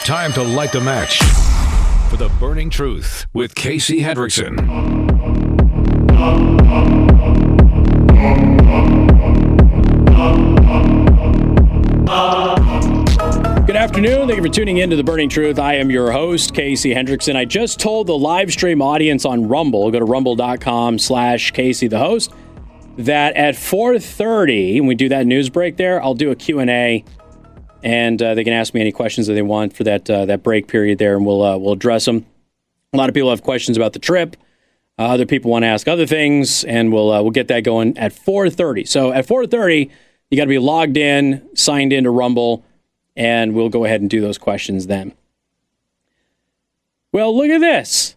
time to light the match for the burning truth with Casey Hendrickson. Good afternoon. Thank you for tuning in to The Burning Truth. I am your host, Casey Hendrickson. I just told the live stream audience on Rumble, go to rumble.com/Casey the host, that at 4:30, when we do that news break there, I'll do a Q&A, and they can ask me any questions that they want for that break period there, and we'll address them. A lot of people have questions about the trip. Other people want to ask other things, and we'll get that going at 4:30. So at 4:30, you got to be logged in, signed into Rumble, and we'll go ahead and do those questions then. Well, look at this.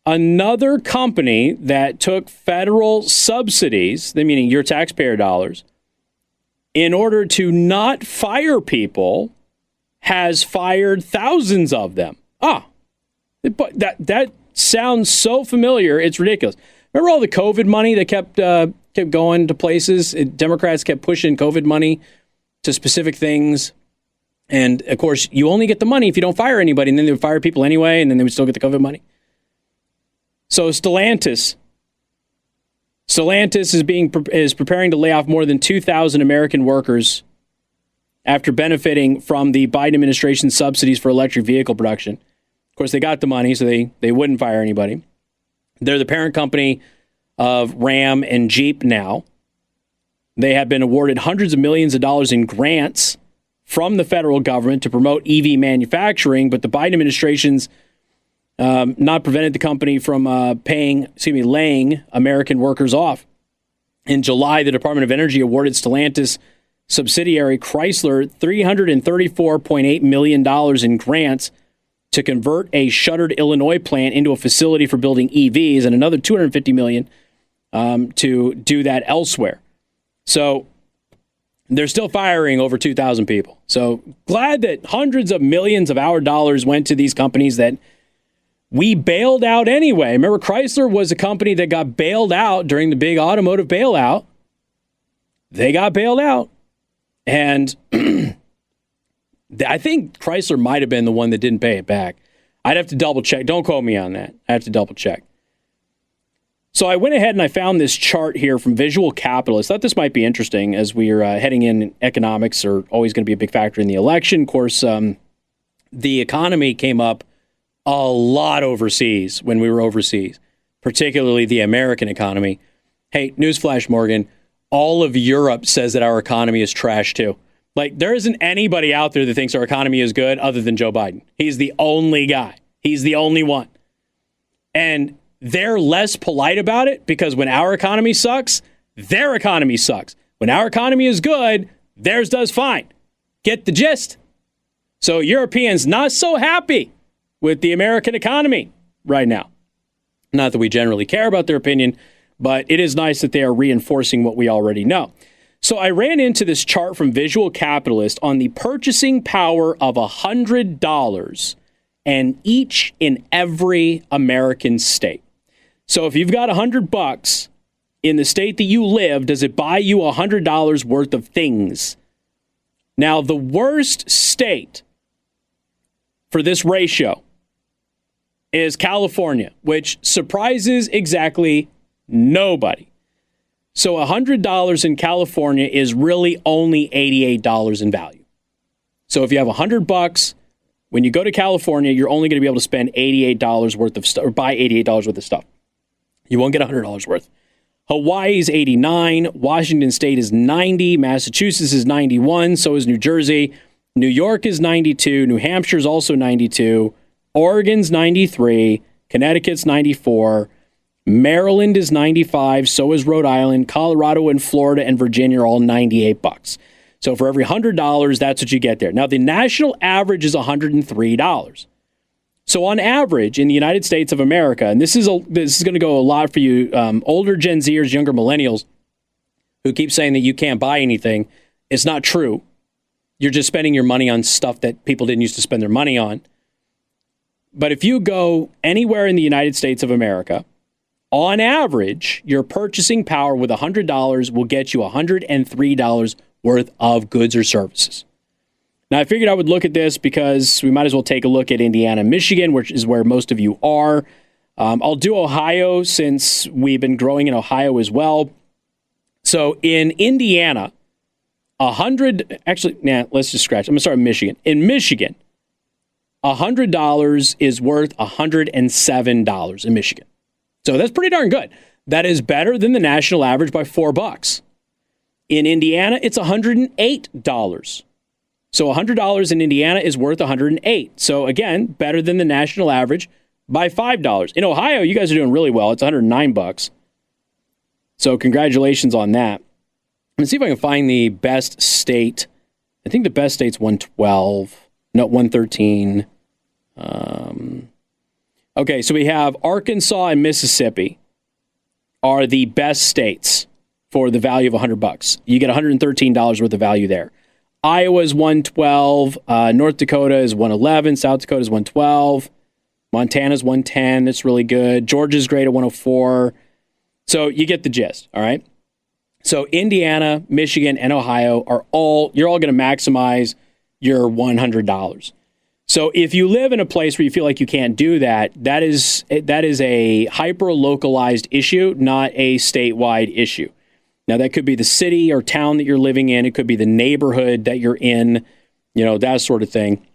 Another company that took federal subsidies, meaning your taxpayer dollars, in order to not fire people, has fired thousands of them. But that sounds so familiar, it's ridiculous. Remember all the COVID money that kept going to places? Democrats kept pushing COVID money to specific things. And, of course, you only get the money if you don't fire anybody, and then they would fire people anyway, and then they would still get the COVID money. So Stellantis is preparing to lay off more than 2,000 American workers after benefiting from the Biden administration's subsidies for electric vehicle production. Of course, they got the money, so they wouldn't fire anybody. They're the parent company of Ram and Jeep now. They have been awarded hundreds of millions of dollars in grants from the federal government to promote EV manufacturing, but the Biden administration's not prevented the company from laying American workers off. In July, the Department of Energy awarded Stellantis subsidiary Chrysler $334.8 million in grants to convert a shuttered Illinois plant into a facility for building EVs, and another $250 million to do that elsewhere. So they're still firing over 2,000 people. So glad that hundreds of millions of our dollars went to these companies that we bailed out anyway. Remember, Chrysler was a company that got bailed out during the big automotive bailout. They got bailed out. And I think Chrysler might have been the one that didn't pay it back. I'd have to double check. Don't quote me on that. I have to double check. So I went ahead and I found this chart here from Visual Capitalist. Thought this might be interesting as we're heading in. Economics are always going to be a big factor in the election. Of course, the economy came up a lot overseas when we were overseas, particularly the American economy. Hey, newsflash, Morgan, all of Europe says that our economy is trash too. Like, there isn't anybody out there that thinks our economy is good other than Joe Biden. He's the only guy. He's the only one. And they're less polite about it because when our economy sucks, their economy sucks. When our economy is good, theirs does fine. Get the gist? So Europeans not so happy with the American economy right now. Not that we generally care about their opinion, but it is nice that they are reinforcing what we already know. So I ran into this chart from Visual Capitalist on the purchasing power of $100 and each in every American state. So if you've got $100 in the state that you live, does it buy you $100 worth of things? Now, the worst state for this ratio is California, which surprises exactly nobody. So $100 in California is really only $88 in value. So if you have $100, when you go to California, you're only going to be able to spend $88 worth of stuff, or buy $88 worth of stuff. You won't get $100 worth. Hawaii's 89, Washington State is 90, Massachusetts is 91, so is New Jersey. New York is 92, New Hampshire's also 92, Oregon's 93, Connecticut's 94, Maryland is 95, so is Rhode Island, Colorado and Florida and Virginia are all $98. So for every $100, that's what you get there. Now, the national average is $103. So on average, in the United States of America, and this is going to go a lot for you older Gen Zers, younger millennials, who keep saying that you can't buy anything. It's not true. You're just spending your money on stuff that people didn't used to spend their money on. But if you go anywhere in the United States of America, on average, your purchasing power with $100 will get you $103 worth of goods or services. Now, I figured I would look at this because we might as well take a look at Indiana and Michigan, which is where most of you are. I'll do Ohio since we've been growing in Ohio as well. So in Indiana, let's just scratch. I'm going to start with Michigan. In Michigan, $100 is worth $107 in Michigan. So that's pretty darn good. That is better than the national average by $4. In Indiana, it's $108. So $100 in Indiana is worth $108. So again, better than the national average by $5. In Ohio, you guys are doing really well. It's $109. So congratulations on that. Let's see if I can find the best state. I think the best state's 112. No, 113. Okay, so we have Arkansas and Mississippi are the best states for the value of $100. You get $113 worth of value there. Iowa's 112, North Dakota is 111, South Dakota is 112, Montana's 110. That's really good. Georgia's great at 104. So you get the gist, all right? So Indiana, Michigan, and Ohio you're all going to maximize your $100. So if you live in a place where you feel like you can't do that, that is a hyper-localized issue, not a statewide issue. Now, that could be the city or town that you're living in. It could be the neighborhood that you're in, that sort of thing.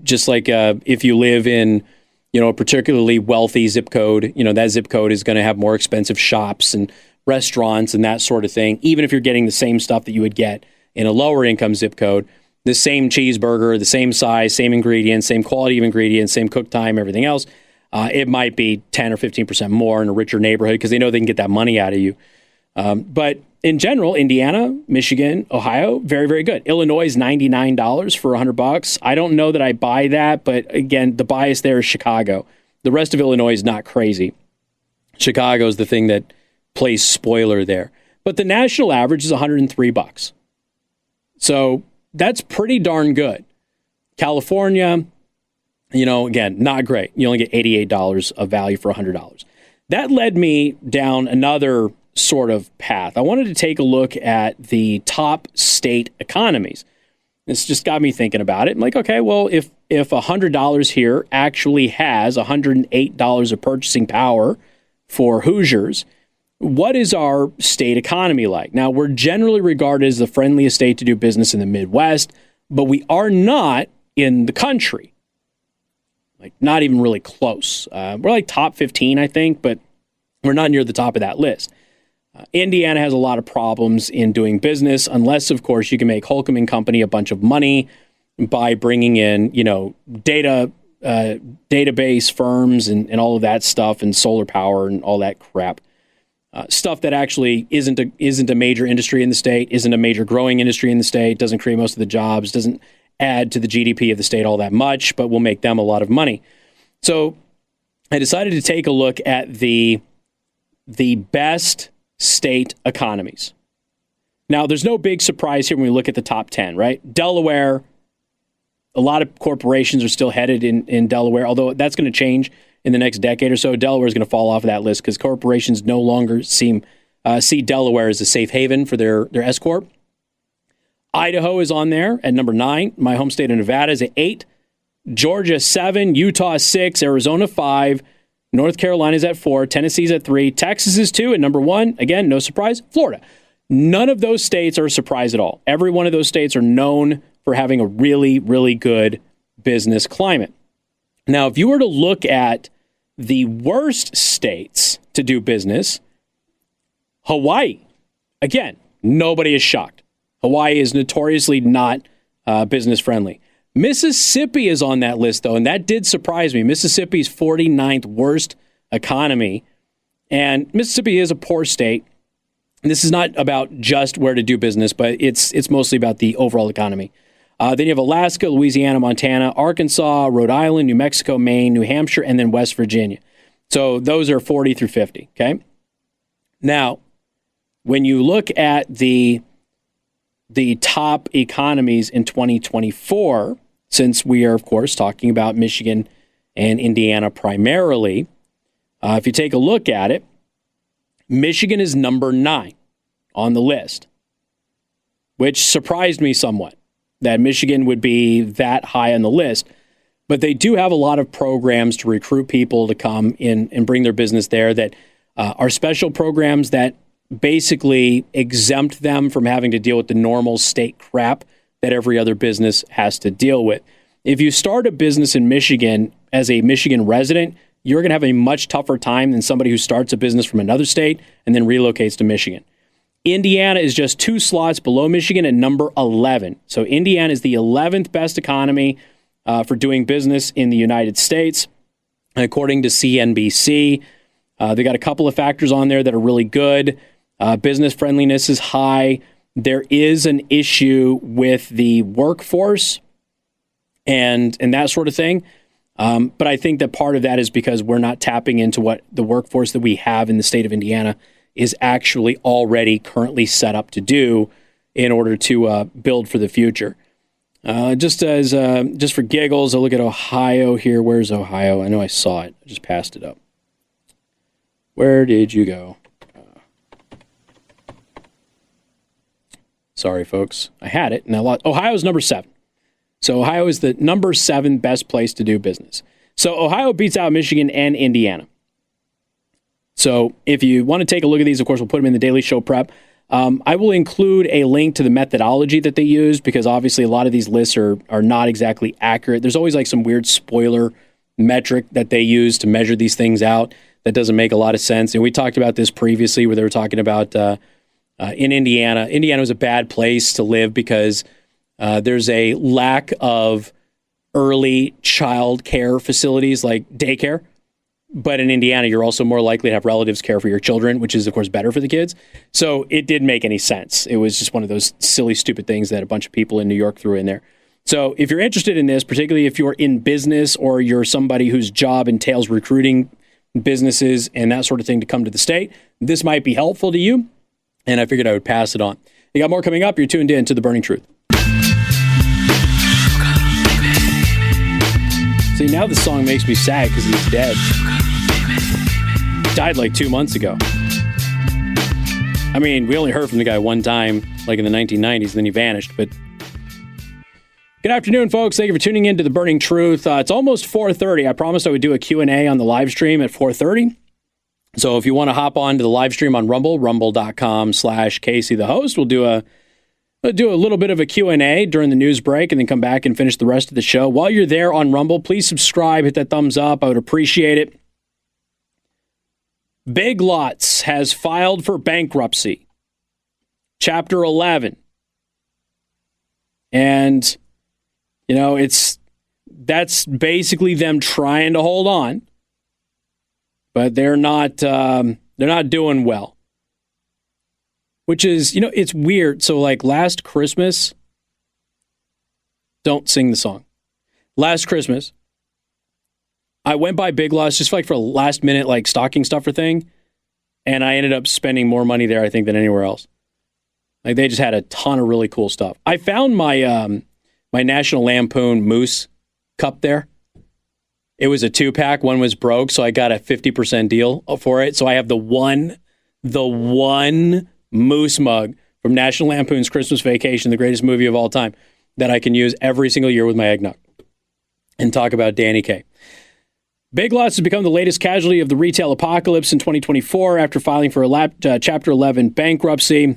Just like if you live in, a particularly wealthy zip code, that zip code is going to have more expensive shops and restaurants and that sort of thing. Even if you're getting the same stuff that you would get in a lower income zip code, the same cheeseburger, the same size, same ingredients, same quality of ingredients, same cook time, everything else, it might be 10 or 15% more in a richer neighborhood because they know they can get that money out of you. But in general, Indiana, Michigan, Ohio, very, very good. Illinois is $99 for $100. I don't know that I buy that, but again, the bias there is Chicago. The rest of Illinois is not crazy. Chicago is the thing that plays spoiler there. But the national average is $103. So that's pretty darn good. California, again, not great. You only get $88 of value for $100. That led me down another sort of path. I wanted to take a look at the top state economies. This just got me thinking about it. I'm like, okay, well, if $100 here actually has $108 of purchasing power for Hoosiers, what is our state economy like? Now, we're generally regarded as the friendliest state to do business in the Midwest, but we are not in the country. Like, not even really close. We're like top 15, I think, but we're not near the top of that list. Indiana has a lot of problems in doing business, unless, of course, you can make Holcomb and Company a bunch of money by bringing in, database firms and all of that stuff and solar power and all that crap. Stuff that actually isn't a major industry in the state, isn't a major growing industry in the state, doesn't create most of the jobs, doesn't add to the GDP of the state all that much, but will make them a lot of money. So I decided to take a look at the best state economies. Now, there's no big surprise here when we look at the top 10, right? Delaware, a lot of corporations are still headed in Delaware, although that's going to change in the next decade or so. Delaware is going to fall off of that list because corporations no longer see Delaware as a safe haven for their S corp. Idaho is on there at number 9. My home state of Nevada is at 8. Georgia 7. Utah 6. Arizona 5. North Carolina is at 4. Tennessee's at 3. Texas is 2 at number 1. Again, no surprise. Florida. None of those states are a surprise at all. Every one of those states are known for having a really, really good business climate. Now, if you were to look at the worst states to do business, Hawaii, again, nobody is shocked. Hawaii is notoriously not business friendly. Mississippi is on that list, though, and that did surprise me. Mississippi's 49th worst economy, and Mississippi is a poor state. This is not about just where to do business, but it's mostly about the overall economy. Then you have Alaska, Louisiana, Montana, Arkansas, Rhode Island, New Mexico, Maine, New Hampshire, and then West Virginia. So those are 40 through 50, okay? Now, when you look at the top economies in 2024, since we are, of course, talking about Michigan and Indiana primarily, if you take a look at it, Michigan is number 9 on the list, which surprised me somewhat. that Michigan would be that high on the list. But they do have a lot of programs to recruit people to come in and bring their business there that are special programs that basically exempt them from having to deal with the normal state crap that every other business has to deal with. If you start a business in Michigan as a Michigan resident, you're going to have a much tougher time than somebody who starts a business from another state and then relocates to Michigan. Indiana is just 2 slots below Michigan at number 11. So Indiana is the 11th best economy for doing business in the United States, according to CNBC. They got a couple of factors on there that are really good. Business friendliness is high. There is an issue with the workforce and that sort of thing. But I think that part of that is because we're not tapping into what the workforce that we have in the state of Indiana is actually already currently set up to do in order to build for the future. Just for giggles, I'll look at Ohio here. Where's Ohio? I know I saw it. I just passed it up. Where did you go? Sorry, folks. I had it, and I lost. Ohio's number 7. So Ohio is the number 7 best place to do business. So Ohio beats out Michigan and Indiana. So if you want to take a look at these, of course, we'll put them in the Daily Show prep. I will include a link to the methodology that they use because obviously a lot of these lists are not exactly accurate. There's always like some weird spoiler metric that they use to measure these things out that doesn't make a lot of sense. And we talked about this previously where they were talking about in Indiana. Indiana was a bad place to live because there's a lack of early child care facilities like daycare. But in Indiana, you're also more likely to have relatives care for your children, which is, of course, better for the kids. So it didn't make any sense. It was just one of those silly, stupid things that a bunch of people in New York threw in there. So if you're interested in this, particularly if you're in business or you're somebody whose job entails recruiting businesses and that sort of thing to come to the state, this might be helpful to you. And I figured I would pass it on. You got more coming up. You're tuned in to The Burning Truth. See, now the song makes me sad because he's dead. Died like 2 months ago. I mean, we only heard from the guy one time, like in the 1990s, and then he vanished. But good afternoon, folks. Thank you for tuning in to The Burning Truth. It's almost 4:30. I promised I would do a Q&A on the live stream at 4:30. So if you want to hop on to the live stream on Rumble, rumble.com/Casey the host, we'll do a little bit of a Q&A during the news break and then come back and finish the rest of the show. While you're there on Rumble, please subscribe, hit that thumbs up. I would appreciate it. Big Lots has filed for bankruptcy. Chapter 11. And, you know, that's basically them trying to hold on. But they're not doing well. Which is, you know, it's weird. So like last Christmas, don't sing the song. Last Christmas, I went by Big Lots just for a last minute like stocking stuffer thing. And I ended up spending more money there, I think, than anywhere else. Like they just had a ton of really cool stuff. I found my my National Lampoon Moose cup there. It was a 2-pack. One was broke, so I got a 50% deal for it. So I have the one Moose mug from National Lampoon's Christmas Vacation, the greatest movie of all time, that I can use every single year with my eggnog and talk about Danny Kaye. Big Lots has become the latest casualty of the retail apocalypse in 2024 after filing for a Chapter 11 bankruptcy.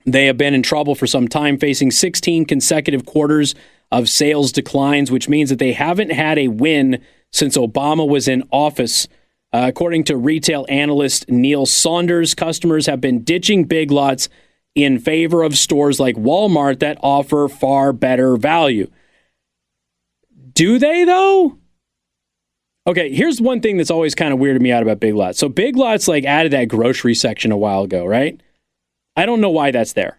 They have been in trouble for some time, facing 16 consecutive quarters of sales declines, which means that they haven't had a win since Obama was in office. According to retail analyst Neil Saunders, customers have been ditching Big Lots in favor of stores like Walmart that offer far better value. Do they, though? Okay, here's one thing that's always kind of weirded me out about Big Lots. So Big Lots like added that grocery section a while ago, right? I don't know why that's there.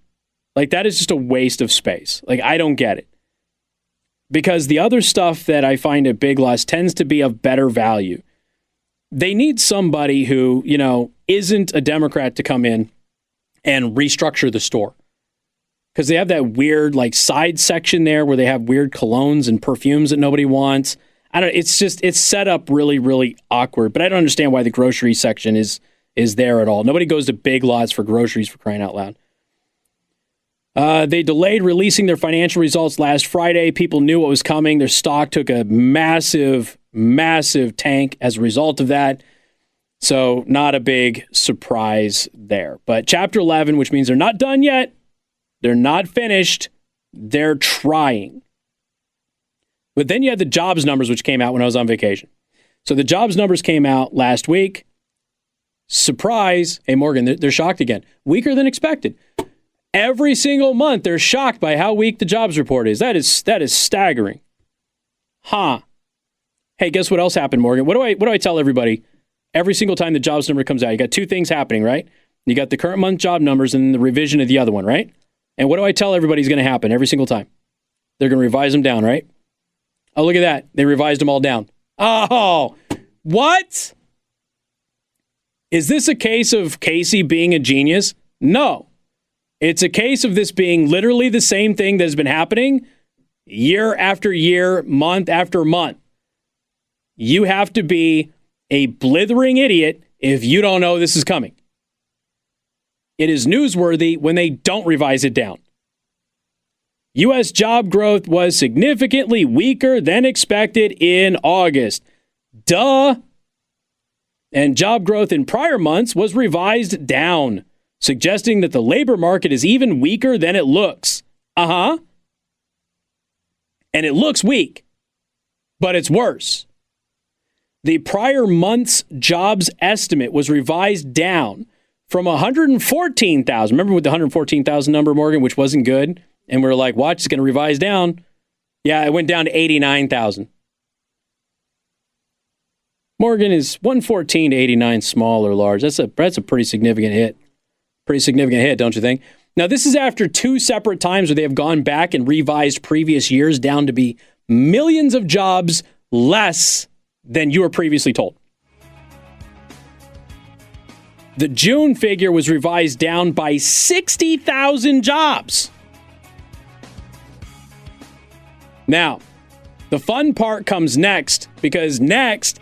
Like that is just a waste of space. Like I don't get it. Because the other stuff that I find at Big Lots tends to be of better value. They need somebody who, you know, isn't a Democrat to come in and restructure the store. Because they have that weird like side section there where they have weird colognes and perfumes that nobody wants. It's set up really, really awkward. But I don't understand why the grocery section is there at all. Nobody goes to Big Lots for groceries, for crying out loud. They delayed releasing their financial results last Friday. People knew what was coming. Their stock took a massive, massive tank as a result of that. So not a big surprise there. But Chapter 11, which means they're not done yet. They're not finished. They're trying. But then you had the jobs numbers, which came out when I was on vacation. So the jobs numbers came out last week. Surprise. Hey, Morgan, they're shocked again. Weaker than expected. Every single month, they're shocked by how weak the jobs report is. That is staggering. Huh. Hey, guess what else happened, Morgan? What do I tell everybody every single time the jobs number comes out? You got two things happening, right? You got the current month job numbers and the revision of the other one, right? And what do I tell everybody is going to happen every single time? They're going to revise them down, right? Oh, look at that. They revised them all down. Oh, what? Is this a case of Casey being a genius? No. It's a case of this being literally the same thing that has been happening year after year, month after month. You have to be a blithering idiot if you don't know this is coming. It is newsworthy when they don't revise it down. U.S. job growth was significantly weaker than expected in August. Duh. And job growth in prior months was revised down, suggesting that the labor market is even weaker than it looks. And it looks weak, but it's worse. The prior month's jobs estimate was revised down from 114,000. Remember with the 114,000 number, Morgan, which wasn't good? And we were like, watch, it's going to revise down. Yeah, it went down to 89,000. Morgan, is 114 to 89 small or large? That's a pretty significant hit. Pretty significant hit, don't you think? Now, this is after two separate times where they have gone back and revised previous years down to be millions of jobs less than you were previously told. The June figure was revised down by 60,000 jobs. Now, the fun part comes next, because next,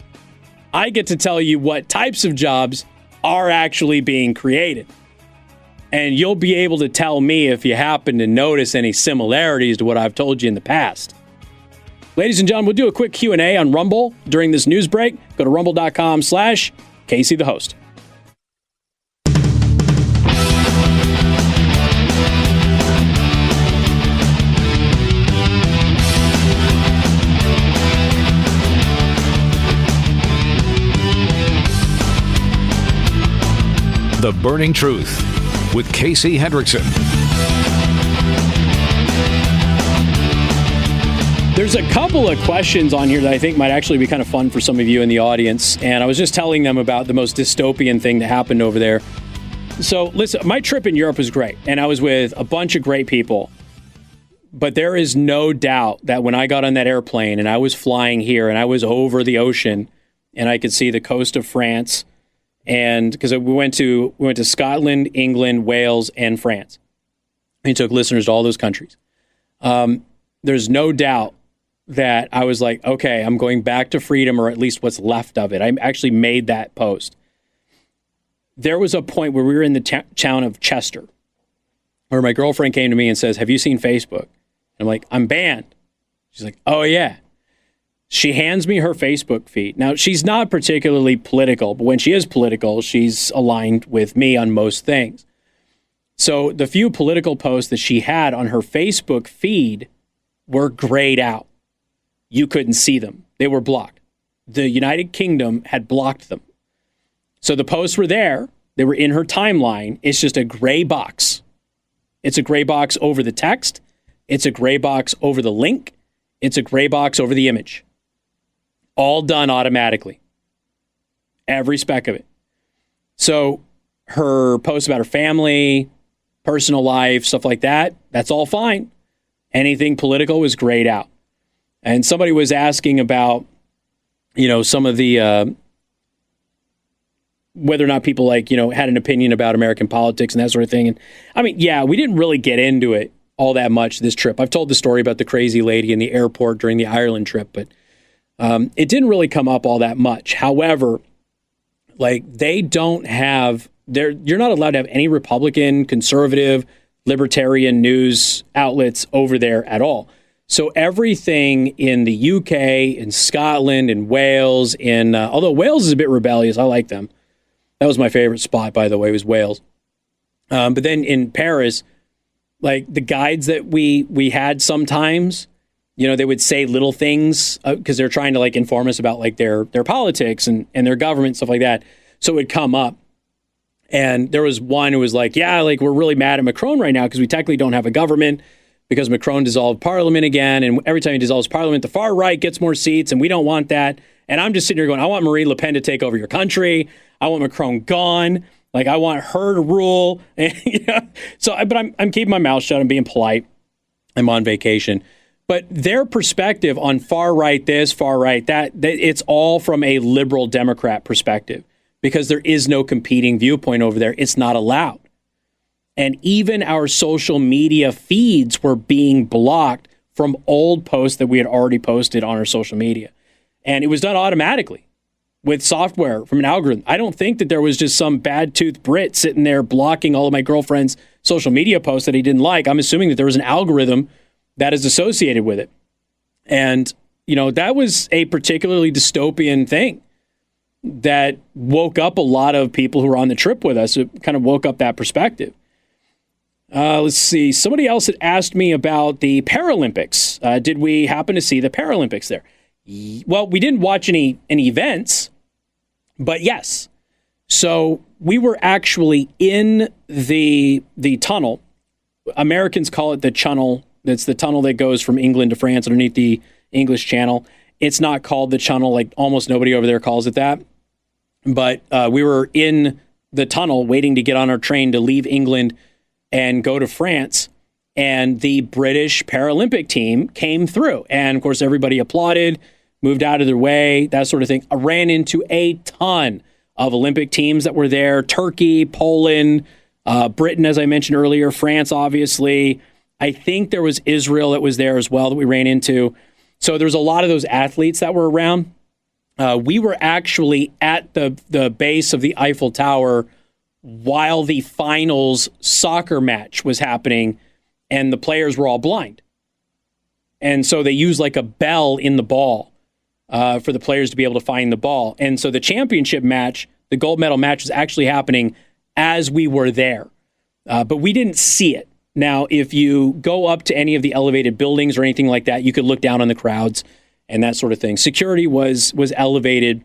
I get to tell you what types of jobs are actually being created. And you'll be able to tell me if you happen to notice any similarities to what I've told you in the past. Ladies and gentlemen, we'll do a quick Q&A on Rumble during this news break. Go to rumble.com/Casey the host. The Burning Truth with Casey Hendrickson. There's a couple of questions on here that I think might actually be kind of fun for some of you in the audience. And I was just telling them about the most dystopian thing that happened over there. So listen, my trip in Europe was great. And I was with a bunch of great people. But there is no doubt that when I got on that airplane and I was flying here and I was over the ocean and I could see the coast of France, and because we went to Scotland, England, Wales, and France. We took listeners to all those countries. There's no doubt that I was like, okay, I'm going back to freedom, or at least what's left of it. I actually made that post. There was a point where we were in the town of Chester, where my girlfriend came to me and says, have you seen Facebook? And I'm like, I'm banned. She's like, oh yeah. She hands me her Facebook feed. Now, she's not particularly political, but when she is political, she's aligned with me on most things. So the few political posts that she had on her Facebook feed were grayed out. You couldn't see them. They were blocked. The United Kingdom had blocked them. So the posts were there. They were in her timeline. It's just a gray box. It's a gray box over the text. It's a gray box over the link. It's a gray box over the image. All done automatically. Every speck of it. So her posts about her family, personal life, stuff like that, that's all fine. Anything political was grayed out. And somebody was asking about, some of the, whether or not people had an opinion about American politics and that sort of thing. And I mean, yeah, we didn't really get into it all that much this trip. I've told the story about the crazy lady in the airport during the Ireland trip, but it didn't really come up all that much. However, they don't have, you're not allowed to have any Republican, conservative, libertarian news outlets over there at all. So everything in the UK, in Scotland, in Wales, although Wales is a bit rebellious, I like them. That was my favorite spot, by the way, was Wales. But then in Paris, like the guides that we had sometimes, they would say little things because they're trying to like inform us about like their politics and their government, stuff like that. So it would come up. And there was one who was like, yeah, like we're really mad at Macron right now because we technically don't have a government because Macron dissolved parliament again. And every time he dissolves parliament, the far right gets more seats and we don't want that. And I'm just sitting here going, I want Marine Le Pen to take over your country. I want Macron gone. Like I want her to rule. But I'm keeping my mouth shut. I'm being polite. I'm on vacation. But their perspective on far right this, far right that it's all from a liberal Democrat perspective. Because there is no competing viewpoint over there. It's not allowed. And even our social media feeds were being blocked from old posts that we had already posted on our social media. And it was done automatically with software from an algorithm. I don't think that there was just some bad-toothed Brit sitting there blocking all of my girlfriend's social media posts that he didn't like. I'm assuming that there was an algorithm that is associated with it. And, that was a particularly dystopian thing that woke up a lot of people who were on the trip with us. It kind of woke up that perspective. Let's see. Somebody else had asked me about the Paralympics. Did we happen to see the Paralympics there? Well, we didn't watch any events, but yes. So we were actually in the tunnel. Americans call it the Chunnel. That's the tunnel that goes from England to France underneath the English Channel. It's not called the Chunnel, like almost nobody over there calls it that. But we were in the tunnel waiting to get on our train to leave England and go to France. And the British Paralympic team came through. And of course, everybody applauded, moved out of their way, that sort of thing. I ran into a ton of Olympic teams that were there. Turkey, Poland, Britain, as I mentioned earlier, France, obviously. I think there was Israel that was there as well that we ran into. So there's a lot of those athletes that were around. We were actually at the base of the Eiffel Tower while the finals soccer match was happening, and the players were all blind. And so they used like a bell in the ball for the players to be able to find the ball. And so the championship match, the gold medal match, was actually happening as we were there. But we didn't see it. Now, if you go up to any of the elevated buildings or anything like that, you could look down on the crowds and that sort of thing. Security was elevated.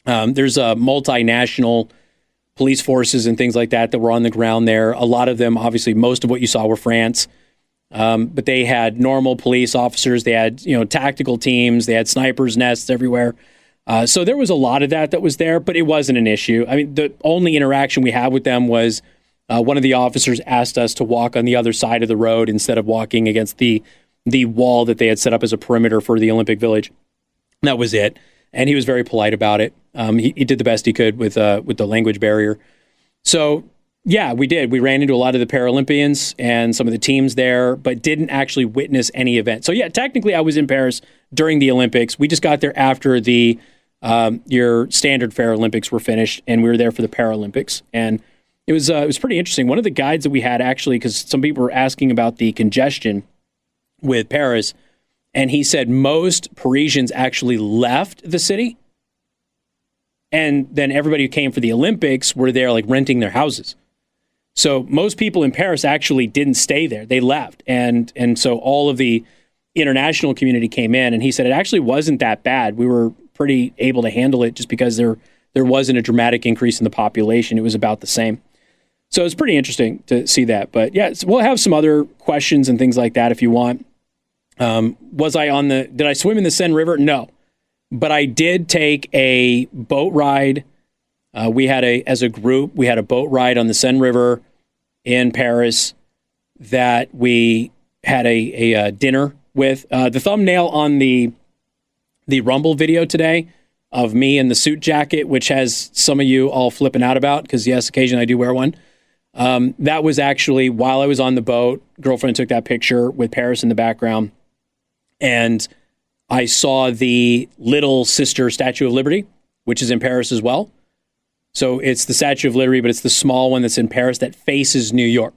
There's a multinational police forces and things like that were on the ground there. A lot of them, obviously, most of what you saw were France. But they had normal police officers. They had, tactical teams. They had snipers' nests everywhere. So there was a lot of that was there, but it wasn't an issue. I mean, the only interaction we had with them was one of the officers asked us to walk on the other side of the road instead of walking against the wall that they had set up as a perimeter for the Olympic Village. And that was it. And he was very polite about it. He did the best he could with the language barrier. So, yeah, we did. We ran into a lot of the Paralympians and some of the teams there, but didn't actually witness any event. So, yeah, technically I was in Paris during the Olympics. We just got there after your standard Fair Olympics were finished, and we were there for the Paralympics. And it was pretty interesting. One of the guides that we had, actually, because some people were asking about the congestion with Paris, and he said most Parisians actually left the city, and then everybody who came for the Olympics were there, like, renting their houses. So most people in Paris actually didn't stay there. They left. And so all of the international community came in, and he said it actually wasn't that bad. We were pretty able to handle it just because there wasn't a dramatic increase in the population. It was about the same. So it's pretty interesting to see that. But yeah, so we'll have some other questions and things like that if you want. Did I swim in the Seine River? No. But I did take a boat ride. As a group, we had a boat ride on the Seine River in Paris that we had a dinner with. The thumbnail on the Rumble video today of me in the suit jacket, which has some of you all flipping out about, because yes, occasionally I do wear one. That was actually while I was on the boat. Girlfriend took that picture with Paris in the background. And I saw the Little Sister Statue of Liberty, which is in Paris as well. So it's the Statue of Liberty, but it's the small one that's in Paris that faces New York.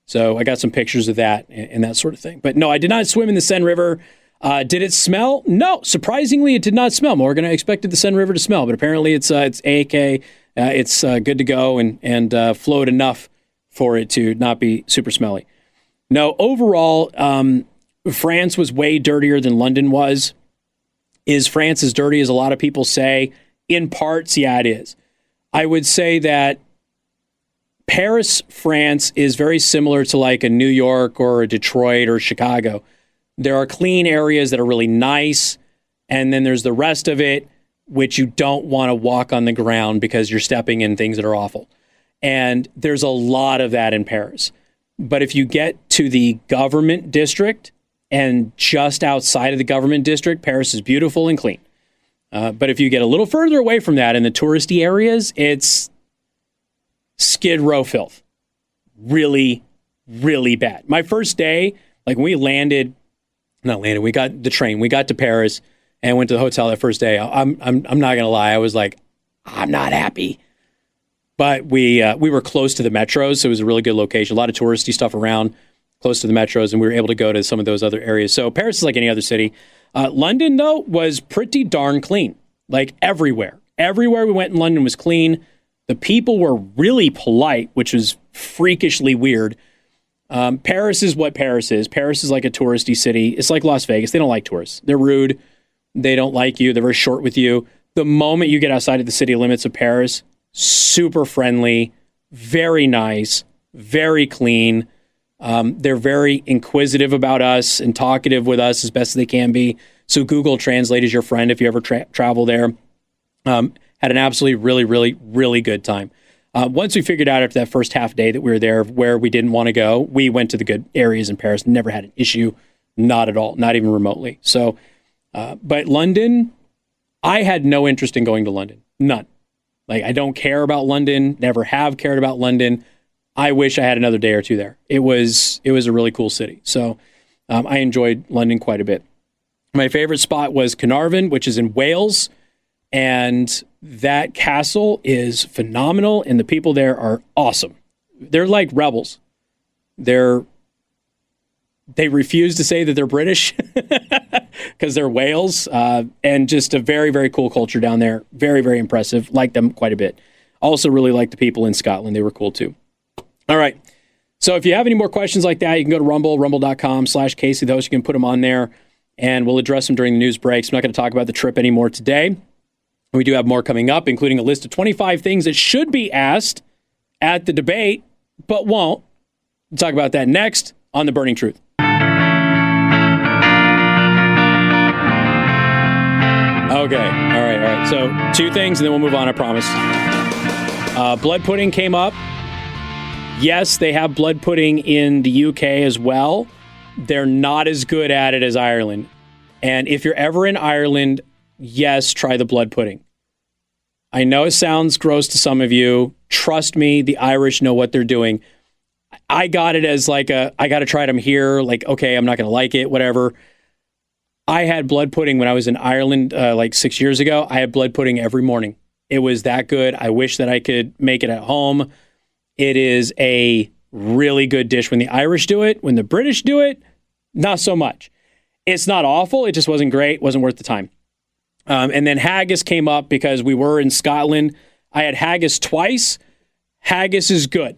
So I got some pictures of that and that sort of thing. But no, I did not swim in the Seine River. Did it smell? No, surprisingly, it did not smell. Morgan, I expected the Seine River to smell, but apparently it's AAK. It's good to go and flowed enough for it to not be super smelly. No, overall, France was way dirtier than London was. Is France as dirty as a lot of people say? In parts, yeah, it is. I would say that Paris, France is very similar to like a New York or a Detroit or Chicago. There are clean areas that are really nice, and then there's the rest of it, which you don't want to walk on the ground because you're stepping in things that are awful. And there's a lot of that in Paris. But if you get to the government district and just outside of the government district, Paris is beautiful and clean. But if you get a little further away from that in the touristy areas, it's Skid Row filth. Really, really bad. My first day, like when we we got the train, we got to Paris and went to the hotel that first day. I'm not gonna lie, I was like, I'm not happy. But we were close to the metros, so it was a really good location. A lot of touristy stuff around, close to the metros, and we were able to go to some of those other areas. So Paris is like any other city. London, though, was pretty darn clean. Like everywhere. Everywhere we went in London was clean. The people were really polite, which was freakishly weird. Paris is what Paris is. Paris is like a touristy city. It's like Las Vegas. They don't like tourists. They're rude. They don't like you. They're very short with you. The moment you get outside of the city limits of Paris, super friendly, very nice, very clean. They're very inquisitive about us and talkative with us as best as they can be. So Google Translate is your friend if you ever travel there. Had an absolutely really, really, really good time. Once we figured out after that first half day that we were there where we didn't want to go, we went to the good areas in Paris. Never had an issue. Not at all. Not even remotely. So, but London, I had no interest in going to London. None. Like, I don't care about London. Never have cared about London. I wish I had another day or two there. It was a really cool city. So I enjoyed London quite a bit. My favorite spot was Carnarvon, which is in Wales. And that castle is phenomenal, and the people there are awesome. They're like rebels. They refuse to say that they're British because they're Wales, and just a very, very cool culture down there. Very, very impressive. Like them quite a bit. Also really like the people in Scotland. They were cool too. All right. So if you have any more questions like that, you can go to rumble.com/Casey. Those you can put them on there, and we'll address them during the news breaks. I'm not going to talk about the trip anymore today. We do have more coming up, including a list of 25 things that should be asked at the debate, but won't. We'll talk about that next on The Burning Truth. Okay. All right. So 2 things, and then we'll move on, I promise. Blood pudding came up. Yes, they have blood pudding in the UK as well. They're not as good at it as Ireland. And if you're ever in Ireland, yes, try the blood pudding. I know it sounds gross to some of you. Trust me, the Irish know what they're doing. I got it as like I got to try them here. Like, okay, I'm not going to like it, whatever. I had blood pudding when I was in Ireland like 6 years ago. I had blood pudding every morning. It was that good. I wish that I could make it at home. It is a really good dish when the Irish do it. When the British do it, not so much. It's not awful. It just wasn't great. Wasn't worth the time. And then haggis came up because we were in Scotland. I had haggis twice. Haggis is good.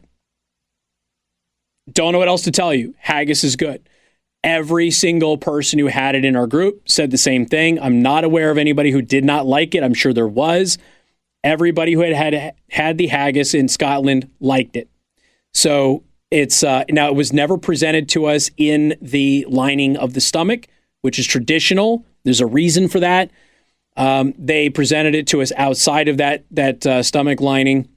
Don't know what else to tell you. Haggis is good. Every single person who had it in our group said the same thing. I'm not aware of anybody who did not like it. I'm sure there was. Everybody who had the haggis in Scotland liked it. So it's now it was never presented to us in the lining of the stomach, which is traditional. There's a reason for that. They presented it to us outside of that stomach lining,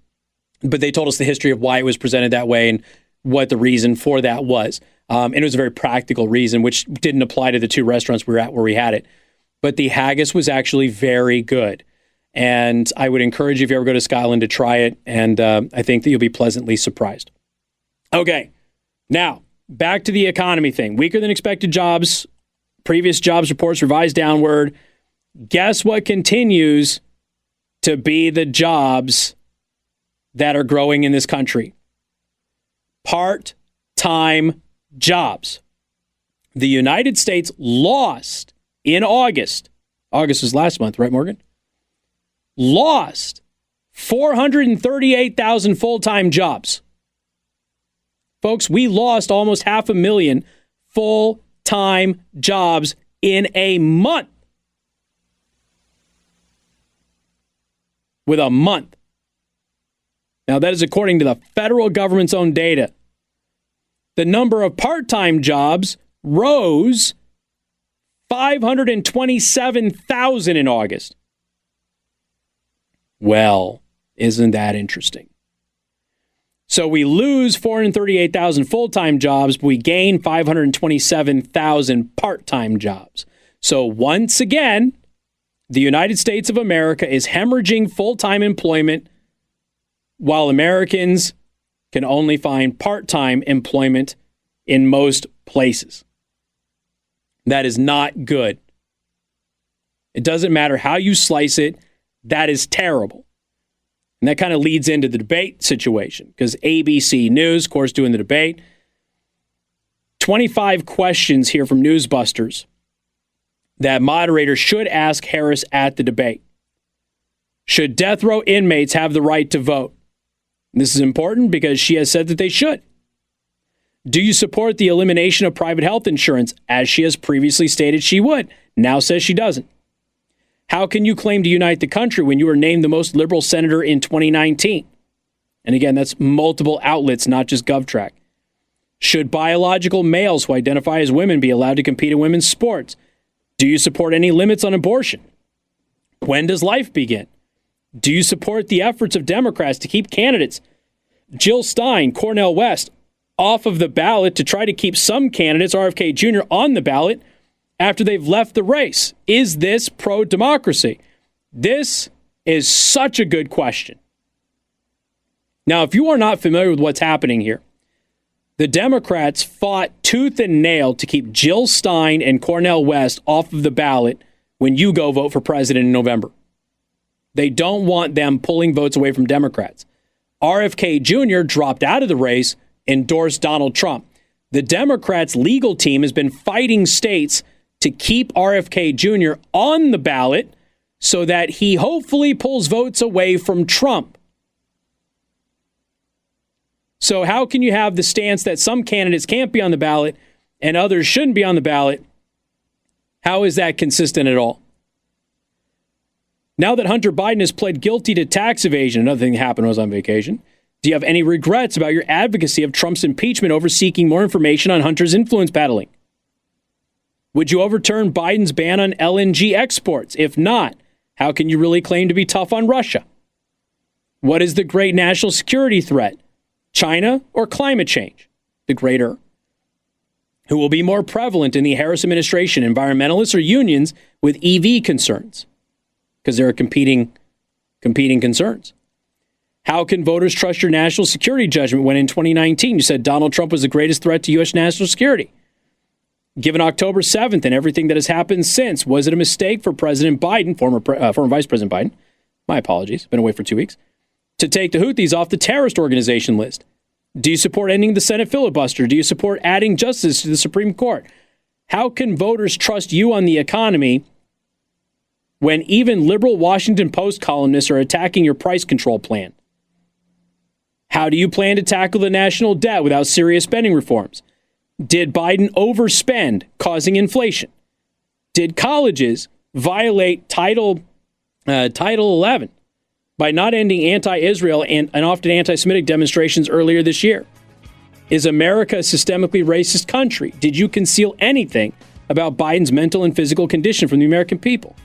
but they told us the history of why it was presented that way and what the reason for that was. And it was a very practical reason, which didn't apply to the 2 restaurants we were at where we had it. But the haggis was actually very good. And I would encourage you, if you ever go to Scotland, to try it. And I think that you'll be pleasantly surprised. Okay, now back to the economy thing. Weaker than expected jobs, previous jobs reports revised downward. Guess what continues to be the jobs that are growing in this country? Part-time full-time jobs. The United States lost in August. August was last month, right, Morgan? Lost 438,000 full-time jobs. Folks, we lost almost 500,000 full-time jobs in a month. With a month. Now, that is according to the federal government's own data. The number of part-time jobs rose 527,000 in August. Well, isn't that interesting? So we lose 438,000 full-time jobs, but we gain 527,000 part-time jobs. So once again, the United States of America is hemorrhaging full-time employment while Americans can only find part-time employment in most places. That is not good. It doesn't matter how you slice it. That is terrible. And that kind of leads into the debate situation because ABC News, of course, doing the debate. 25 questions here from Newsbusters that moderators should ask Harris at the debate. Should death row inmates have the right to vote? This is important because she has said that they should. Do you support the elimination of private health insurance, as she has previously stated she would, now says she doesn't? How can you claim to unite the country when you were named the most liberal senator in 2019? And again, that's multiple outlets, not just GovTrack. Should biological males who identify as women be allowed to compete in women's sports? Do you support any limits on abortion? When does life begin? Do you support the efforts of Democrats to keep candidates Jill Stein, Cornel West, off of the ballot to try to keep some candidates, RFK Jr., on the ballot after they've left the race? Is this pro-democracy? This is such a good question. Now, if you are not familiar with what's happening here, the Democrats fought tooth and nail to keep Jill Stein and Cornel West off of the ballot when you go vote for president in November. They don't want them pulling votes away from Democrats. RFK Jr. dropped out of the race, endorsed Donald Trump. The Democrats' legal team has been fighting states to keep RFK Jr. on the ballot so that he hopefully pulls votes away from Trump. So how can you have the stance that some candidates can't be on the ballot and others shouldn't be on the ballot? How is that consistent at all? Now that Hunter Biden has pled guilty to tax evasion, another thing that happened when I was on vacation, do you have any regrets about your advocacy of Trump's impeachment over seeking more information on Hunter's influence peddling? Would you overturn Biden's ban on LNG exports? If not, how can you really claim to be tough on Russia? What is the great national security threat? China or climate change? The greater. Who will be more prevalent in the Harris administration, environmentalists or unions with EV concerns? Because there are competing concerns. How can voters trust your national security judgment when in 2019 you said Donald Trump was the greatest threat to U.S. national security? Given October 7th and everything that has happened since, was it a mistake for President Biden, former Vice President Biden, my apologies, been away for 2 weeks, to take the Houthis off the terrorist organization list? Do you support ending the Senate filibuster? Do you support adding justice to the Supreme Court? How can voters trust you on the economy when even liberal Washington Post columnists are attacking your price control plan? How do you plan to tackle the national debt without serious spending reforms? Did Biden overspend, causing inflation? Did colleges violate Title 11 by not ending anti-Israel and often anti-Semitic demonstrations earlier this year? Is America a systemically racist country? Did you conceal anything about Biden's mental and physical condition from the American people?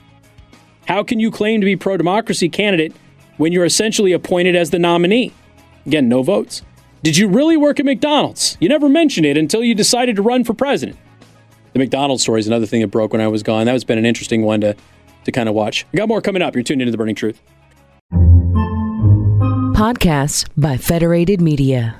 How can you claim to be pro-democracy candidate when you're essentially appointed as the nominee? Again, no votes. Did you really work at McDonald's? You never mentioned it until you decided to run for president. The McDonald's story is another thing that broke when I was gone. That's been an interesting one to kind of watch. We got more coming up. You're tuned into The Burning Truth. Podcasts by Federated Media.